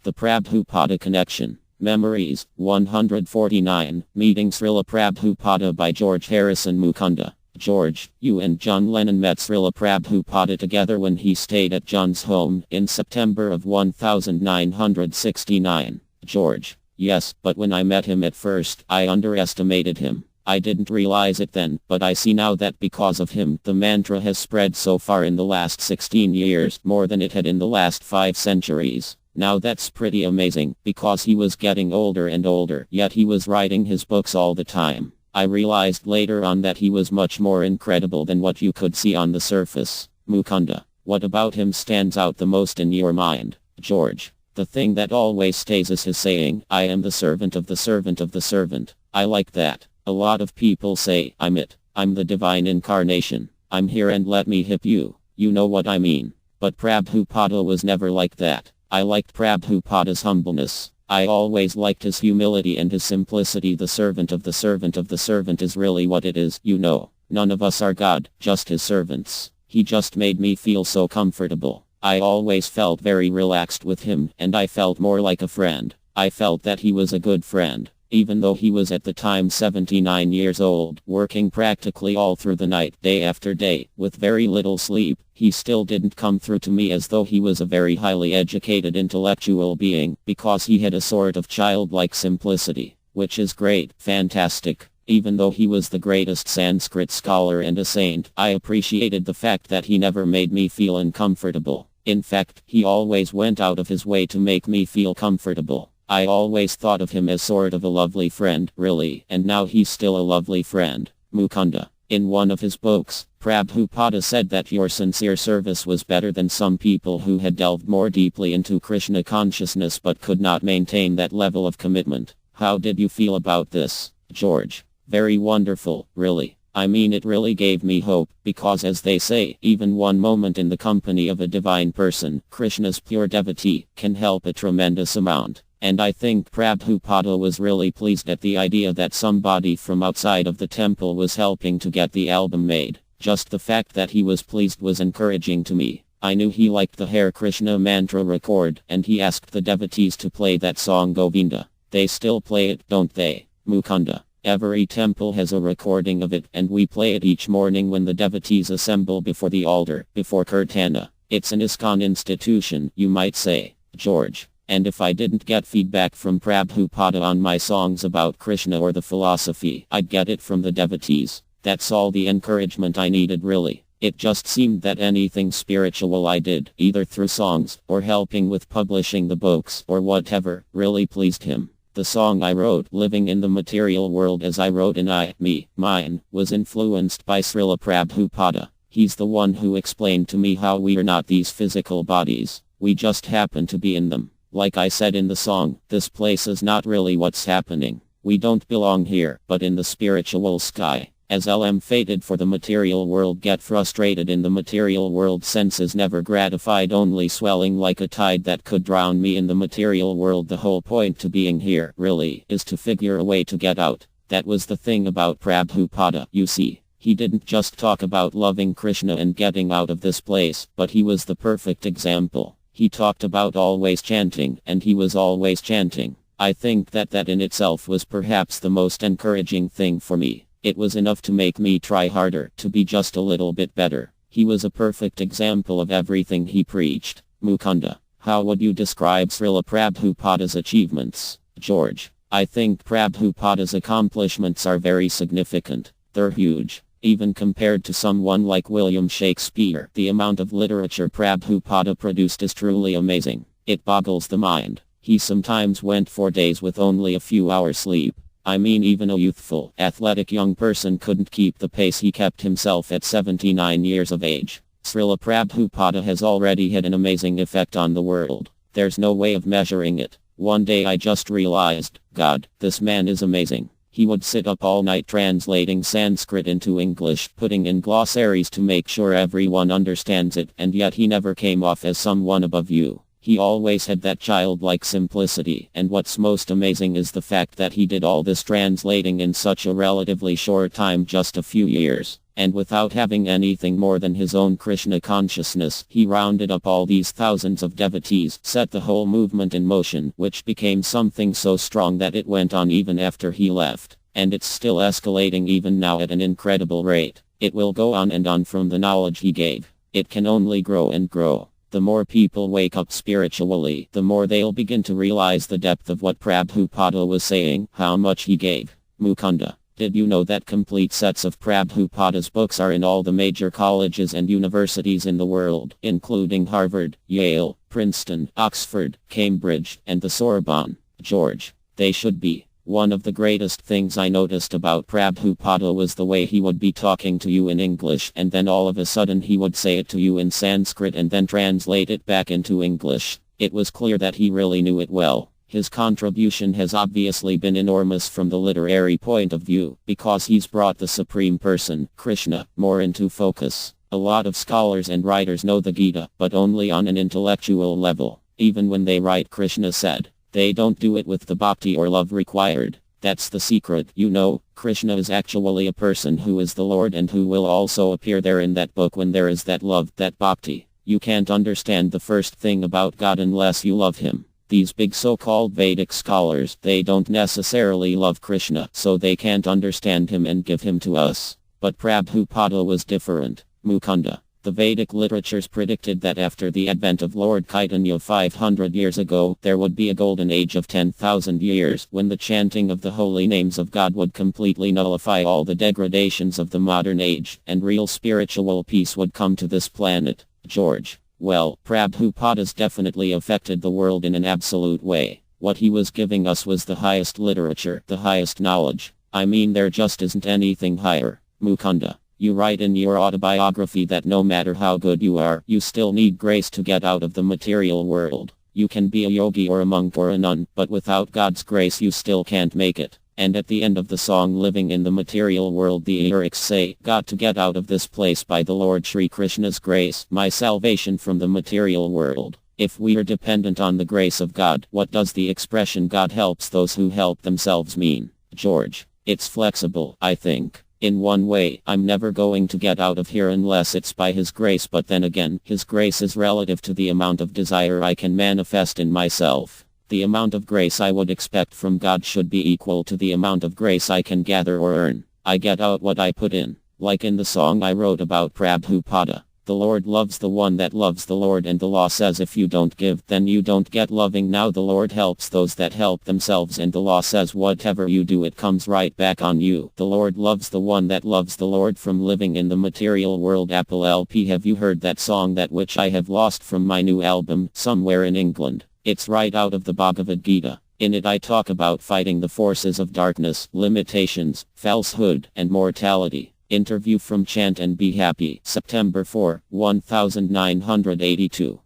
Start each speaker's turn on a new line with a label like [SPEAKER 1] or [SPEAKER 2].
[SPEAKER 1] The Prabhupada Connection. Memories. 149. Meeting Srila Prabhupada by George Harrison Mukunda. George, you and John Lennon met Srila Prabhupada together when he stayed at John's home in September of 1969. George. Yes, but when I met him at first, I underestimated him. I didn't realize it then, but I see now that because of him, the mantra has spread so far in the last 16 years, more than it had in the last 5 centuries. Now that's pretty amazing, because he was getting older and older, yet he was writing his books all the time. I realized later on that he was much more incredible than what you could see on the surface. Mukunda. What about him stands out the most in your mind? George. The thing that always stays is his saying, I am the servant of the servant of the servant. I like that. A lot of people say, I'm it. I'm the divine incarnation. I'm here and let me hip you. You know what I mean. But Prabhupada was never like that. I liked Prabhupada's humbleness. I always liked his humility and his simplicity. The servant of the servant of the servant is really what it is, you know. None of us are God, just his servants. He just made me feel so comfortable. I always felt very relaxed with him, and I felt more like a friend. I felt that he was a good friend. Even though he was at the time 79 years old, working practically all through the night, day after day, with very little sleep, he still didn't come through to me as though he was a very highly educated intellectual being, because he had a sort of childlike simplicity, which is great, fantastic. Even though he was the greatest Sanskrit scholar and a saint, I appreciated the fact that he never made me feel uncomfortable. In fact, he always went out of his way to make me feel comfortable. I always thought of him as sort of a lovely friend, really, and now he's still a lovely friend. Mukunda. In one of his books, Prabhupada said that your sincere service was better than some people who had delved more deeply into Krishna consciousness but could not maintain that level of commitment. How did you feel about this, George? Very wonderful, really. I mean, it really gave me hope, because as they say, even one moment in the company of a divine person, Krishna's pure devotee, can help a tremendous amount. And I think Prabhupada was really pleased at the idea that somebody from outside of the temple was helping to get the album made. Just the fact that he was pleased was encouraging to me. I knew he liked the Hare Krishna mantra record, and he asked the devotees to play that song Govinda. They still play it, don't they? Mukunda. Every temple has a recording of it, and we play it each morning when the devotees assemble before the altar, before Kirtana. It's an ISKCON institution, you might say, George. And if I didn't get feedback from Prabhupada on my songs about Krishna or the philosophy, I'd get it from the devotees. That's all the encouragement I needed, really. It just seemed that anything spiritual I did, either through songs, or helping with publishing the books, or whatever, really pleased him. The song I wrote, Living in the Material World as I wrote in I, Me, Mine, was influenced by Srila Prabhupada. He's the one who explained to me how we are not these physical bodies. We just happen to be in them. Like I said in the song, this place is not really what's happening. We don't belong here, but in the spiritual sky. As LM fated for the material world, get frustrated in the material world, senses never gratified, only swelling like a tide that could drown me in the material world. The whole point to being here, really, is to figure a way to get out. That was the thing about Prabhupada, you see. He didn't just talk about loving Krishna and getting out of this place, but he was the perfect example. He talked about always chanting, and he was always chanting. I think that in itself was perhaps the most encouraging thing for me. It was enough to make me try harder, to be just a little bit better. He was a perfect example of everything he preached. Mukunda. How would you describe Srila Prabhupada's achievements, George? I think Prabhupada's accomplishments are very significant. They're huge. Even compared to someone like William Shakespeare, the amount of literature Prabhupada produced is truly amazing. It boggles the mind. He sometimes went for days with only a few hours sleep. I mean, even a youthful, athletic young person couldn't keep the pace he kept himself at 79 years of age. Srila Prabhupada has already had an amazing effect on the world. There's no way of measuring it. One day I just realized, God, this man is amazing. He would sit up all night translating Sanskrit into English, putting in glossaries to make sure everyone understands it, and yet he never came off as someone above you. He always had that childlike simplicity, and what's most amazing is the fact that he did all this translating in such a relatively short time, just a few years. And without having anything more than his own Krishna consciousness, he rounded up all these thousands of devotees, set the whole movement in motion, which became something so strong that it went on even after he left. And it's still escalating even now at an incredible rate. It will go on and on from the knowledge he gave. It can only grow and grow. The more people wake up spiritually, the more they'll begin to realize the depth of what Prabhupada was saying, how much he gave. Mukunda. Did you know that complete sets of Prabhupada's books are in all the major colleges and universities in the world, including Harvard, Yale, Princeton, Oxford, Cambridge, and the Sorbonne? George. They should be. One of the greatest things I noticed about Prabhupada was the way he would be talking to you in English, and then all of a sudden he would say it to you in Sanskrit and then translate it back into English. It was clear that he really knew it well. His contribution has obviously been enormous from the literary point of view, because he's brought the Supreme Person, Krishna, more into focus. A lot of scholars and writers know the Gita, but only on an intellectual level. Even when they write Krishna said, they don't do it with the bhakti or love required. That's the secret, you know. Krishna is actually a person who is the Lord and who will also appear there in that book when there is that love, that bhakti. You can't understand the first thing about God unless you love him. These big so-called Vedic scholars, they don't necessarily love Krishna, so they can't understand him and give him to us. But Prabhupada was different. Mukunda. The Vedic literatures predicted that after the advent of Lord Chaitanya 500 years ago, there would be a golden age of 10,000 years, when the chanting of the holy names of God would completely nullify all the degradations of the modern age, and real spiritual peace would come to this planet. George. Well, Prabhupada's definitely affected the world in an absolute way. What he was giving us was the highest literature, the highest knowledge. I mean, there just isn't anything higher. Mukunda. You write in your autobiography that no matter how good you are, you still need grace to get out of the material world. You can be a yogi or a monk or a nun, but without God's grace you still can't make it. And at the end of the song Living in the Material World, the lyrics say, got to get out of this place by the Lord Shri Krishna's grace, my salvation from the material world. If we are dependent on the grace of God, what does the expression God helps those who help themselves mean? George. It's flexible, I think. In one way, I'm never going to get out of here unless it's by His grace, but then again, His grace is relative to the amount of desire I can manifest in myself. The amount of grace I would expect from God should be equal to the amount of grace I can gather or earn. I get out what I put in. Like in the song I wrote about Prabhupada. The Lord loves the one that loves the Lord, and the law says if you don't give, then you don't get loving. Now the Lord helps those that help themselves, and the law says whatever you do it comes right back on you. The Lord loves the one that loves the Lord. From Living in the Material World, Apple LP. Have you heard that song, that which I have lost, from my new album, Somewhere in England? It's right out of the Bhagavad Gita. In it I talk about fighting the forces of darkness, limitations, falsehood, and mortality. Interview from Chant and Be Happy, September 4, 1982.